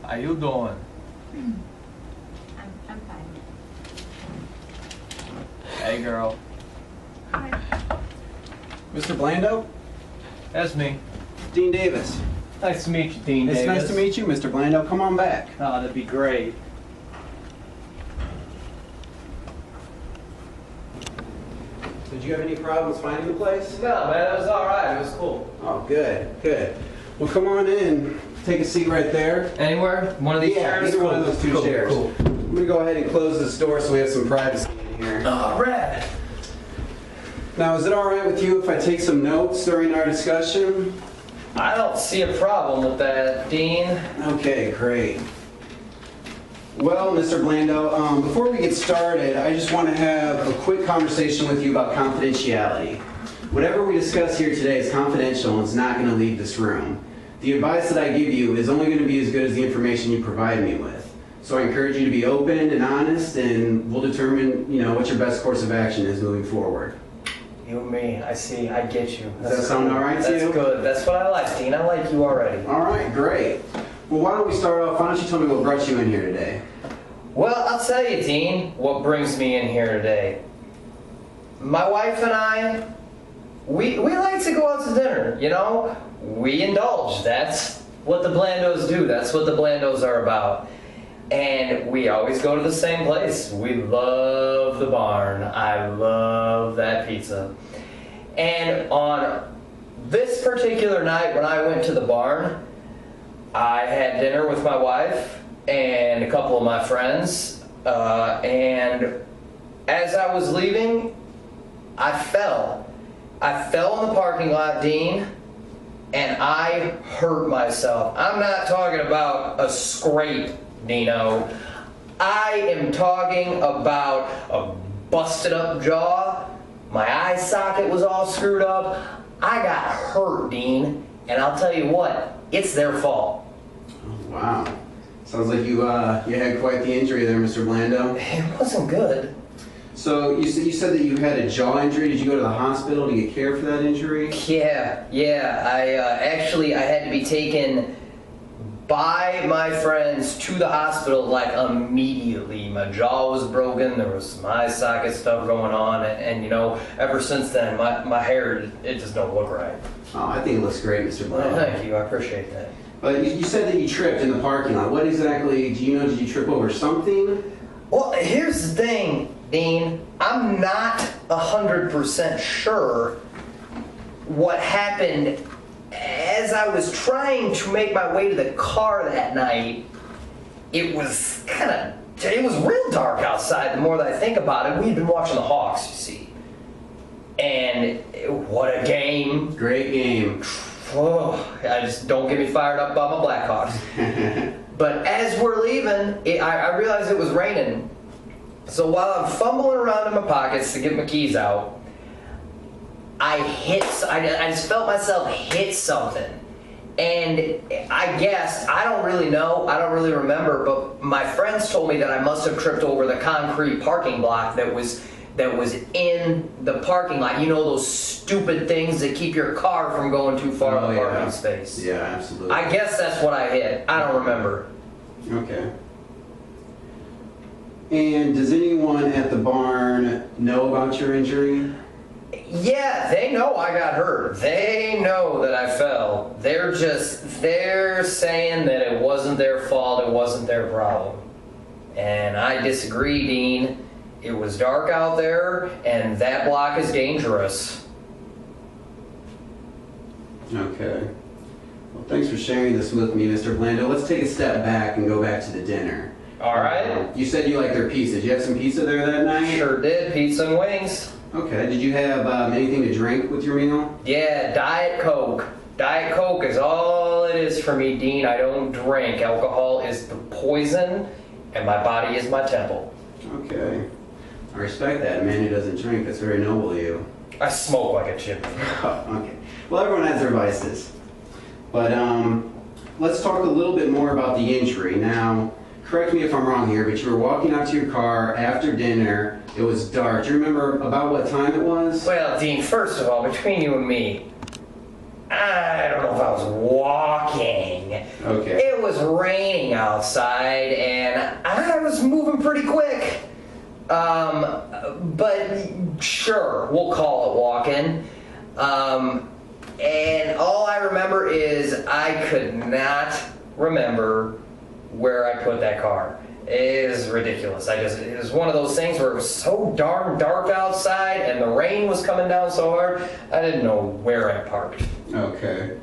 How you doing? I'm fine. Hey, girl. Hi. Mr. Blando? That's me. Dean Davis. Nice to meet you, Dean It's Davis. nice to meet you, Mr. Blando. Come on back. Oh, that'd be great. Did you have any problems finding the place? No, man, it was all right. It was cool. Oh, good, good. Well, come on in. Take a seat right there. Anywhere? One of these Yeah, chairs? either one of those two Cool, chairs. Cool. I'm gonna go ahead and close this door so we have some privacy in here. All right. Now, is it all right with you if I take some notes during our discussion? I don't see a problem with that, Dean. Okay, great. Well, Mr. Blando, before we get started, I just want to have a quick conversation with you about confidentiality. Whatever we discuss here today is confidential and it's not going to leave this room. The advice that I give you is only going to be as good as the information you provide me with. So I encourage you to be open and honest, and we'll determine, what your best course of action is moving forward. You and me, I see, I get you. Does that sound all right to you? That's good. That's what I like, Dean. I like you already. All right, great. Well, why don't we start off? Why don't you tell me what brought you in here today? Well, I'll tell you, Dean, what brings me in here today. My wife and I, we like to go out to dinner, We indulge. That's what the Blandos do. That's what the Blandos are about. And we always go to the same place. We love the barn. I love that pizza. And on this particular night when I went to the barn, I had dinner with my wife and a couple of my friends. And as I was leaving, I fell. I fell in the parking lot, Dean, and I hurt myself. I'm not talking about a scrape, Dino. I am talking about a busted up jaw. My eye socket was all screwed up. I got hurt, Dean, and I'll tell you what, it's their fault. Oh, wow. Sounds like you had quite the injury there, Mr. Blando. It wasn't good. So you said that you had a jaw injury. Did you go to the hospital to get care for that injury? Yeah. I had to be taken by my friends to the hospital like immediately. My jaw was broken. There was some eye socket stuff going on, and ever since then, my hair it just don't look right. Oh, I think it looks great, Mr. Blando. Thank you. I appreciate that. But you said that you tripped in the parking lot. What exactly? Do you know? Did you trip over something? Well, here's the thing, Dean. I'm not 100% sure what happened. As I was trying to make my way to the car that night, it was real dark outside the more that I think about it. We'd been watching the Hawks, you see. And what a game. Great game. Oh, I just don't get me fired up about my Blackhawks. But as we're leaving, I realized it was raining. So while I'm fumbling around in my pockets to get my keys out, I just felt myself hit something. And I guessed, I don't really know, I don't really remember, but my friends told me that I must have tripped over the concrete parking block that was in the parking lot. Those stupid things that keep your car from going too far in the parking space. Yeah, absolutely. I guess that's what I hit. I don't remember. Okay. And does anyone at the barn know about your injury? Yeah, they know I got hurt. They know that I fell. They're saying that it wasn't their fault, it wasn't their problem. And I disagree, Dean. It was dark out there, and that block is dangerous. Okay. Well, thanks for sharing this with me, Mr. Blando. Let's take a step back and go back to the dinner. All right. You said you like their pizza. Did you have some pizza there that night? Sure did. Pizza and wings. Okay. Did you have anything to drink with your meal? Yeah, Diet Coke. Diet Coke is all it is for me, Dean. I don't drink. Alcohol is the poison, and my body is my temple. Okay. I respect that. A man who doesn't drink, that's very noble of you. I smoke like a chimney. Okay. Well, everyone has their vices. But let's talk a little bit more about the injury. Now, correct me if I'm wrong here, but you were walking out to your car after dinner. It was dark. Do you remember about what time it was? Well, Dean, first of all, between you and me, I don't know if I was walking. Okay. It was raining outside, and I was moving pretty quick. But sure, we'll call it walking. And all I remember is I could not remember where I put that car. It is ridiculous. It was one of those things where it was so darn dark outside and the rain was coming down so hard, I didn't know where I parked. Okay.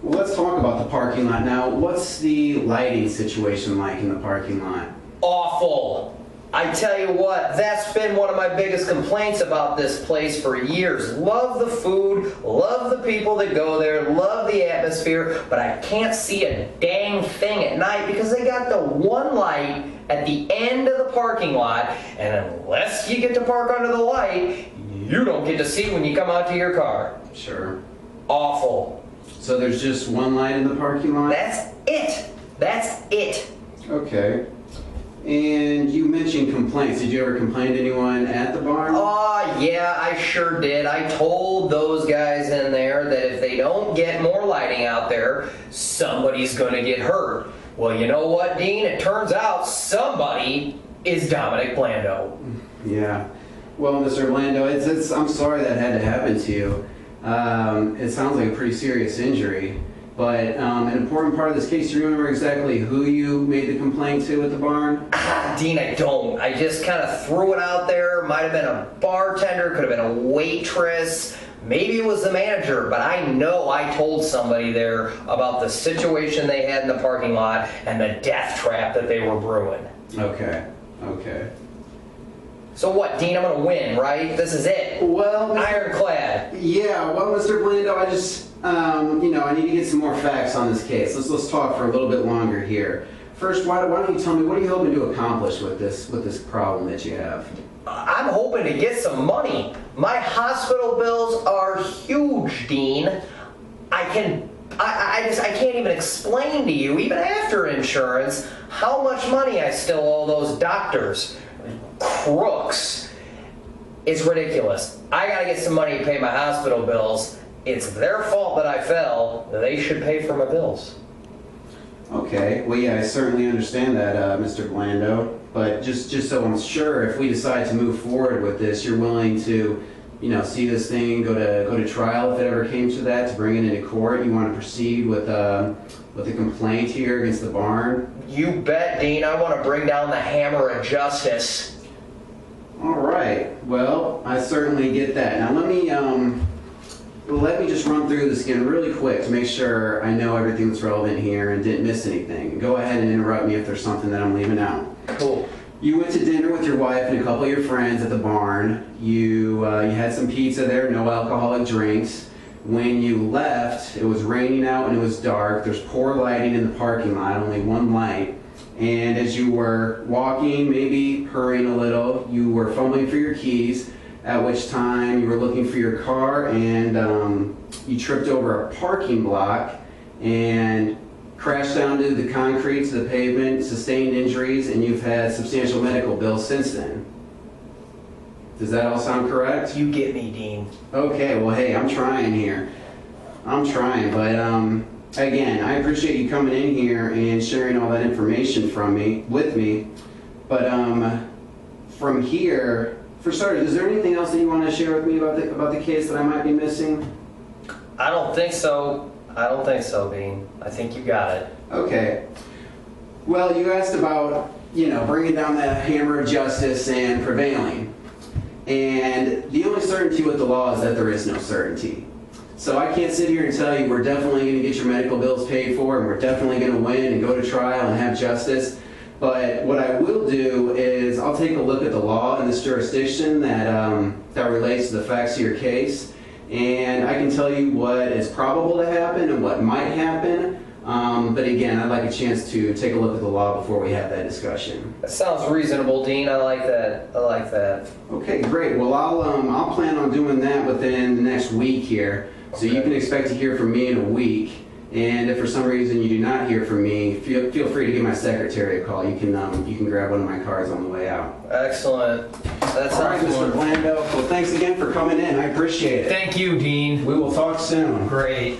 Well, let's talk about the parking lot now. What's the lighting situation like in the parking lot? Awful. I tell you what, that's been one of my biggest complaints about this place for years. Love the food, love the people that go there, love the atmosphere, but I can't see a dang thing at night because they got the one light at the end of the parking lot, and unless you get to park under the light, you don't get to see when you come out to your car. Sure. Awful. So there's just one light in the parking lot? That's it. That's it. Okay. And you mentioned complaints. Did you ever complain to anyone at the barn? Yeah, I sure did. I told those guys in there that if they don't get more lighting out there, somebody's going to get hurt. Well, you know what, Dean? It turns out somebody is Dominic Blando. Yeah. Well, Mr. Blando, I'm sorry that had to happen to you. It sounds like a pretty serious injury. But an important part of this case, do you remember exactly who you made the complaint to at the barn? Dean, I don't. I just kind of threw it out there. Might have been a bartender, could have been a waitress. Maybe it was the manager, but I know I told somebody there about the situation they had in the parking lot and the death trap that they were brewing. Okay. Okay. So what, Dean? I'm going to win, right? This is it. Well, Ironclad. Yeah, well, Mr. Blando, I just, I need to get some more facts on this case. Let's talk for a little bit longer here. First, why don't you tell me, what are you hoping to accomplish with this problem that you have? I'm hoping to get some money. My hospital bills are huge, Dean. I can't even explain to you, even after insurance, how much money I still owe those doctors. Crooks. It's ridiculous. I gotta get some money to pay my hospital bills. It's their fault that I fell. They should pay for my bills. Okay. Well, yeah, I certainly understand that, Mr. Blando. But just so I'm sure, if we decide to move forward with this, you're willing to, see this thing go to trial if it ever came to that, to bring it into court. You want to proceed with the complaint here against the barn? You bet, Dean. I want to bring down the hammer of justice. All right. Well, I certainly get that. Now let me just run through this again really quick to make sure I know everything that's relevant here and didn't miss anything. Go ahead and interrupt me if there's something that I'm leaving out. Cool. You went to dinner with your wife and a couple of your friends at the barn. You had some pizza there, no alcoholic drinks. When you left, it was raining out and it was dark. There's poor lighting in the parking lot, only one light. And as you were walking, maybe hurrying a little, you were fumbling for your keys, at which time you were looking for your car and you tripped over a parking block and crashed down to the concrete, to the pavement, sustained injuries, and you've had substantial medical bills since then. Does that all sound correct? You get me, Dean. Okay, well, hey, I'm trying here. I'm trying, but again, I appreciate you coming in here and sharing all that information with me. But from here, for starters, is there anything else that you want to share with me about the case that I might be missing? I don't think so. Dean. I think you got it. Okay. Well, you asked about, bringing down that hammer of justice and prevailing. And the only certainty with the law is that there is no certainty. So I can't sit here and tell you we're definitely going to get your medical bills paid for and we're definitely going to win and go to trial and have justice. But what I will do is I'll take a look at the law in this jurisdiction that relates to the facts of your case. And I can tell you what is probable to happen and what might happen. But again, I'd like a chance to take a look at the law before we have that discussion. That sounds reasonable, Dean. I like that. Okay, great. Well, I'll plan on doing that within the next week here. So you can expect to hear from me in a week. And if for some reason you do not hear from me, feel free to give my secretary a call. You can grab one of my cards on the way out. Excellent. That All right, sounds Mr. wonderful. Blando. Well, thanks again for coming in. I appreciate it. Thank you, Dean. We will talk soon. Great.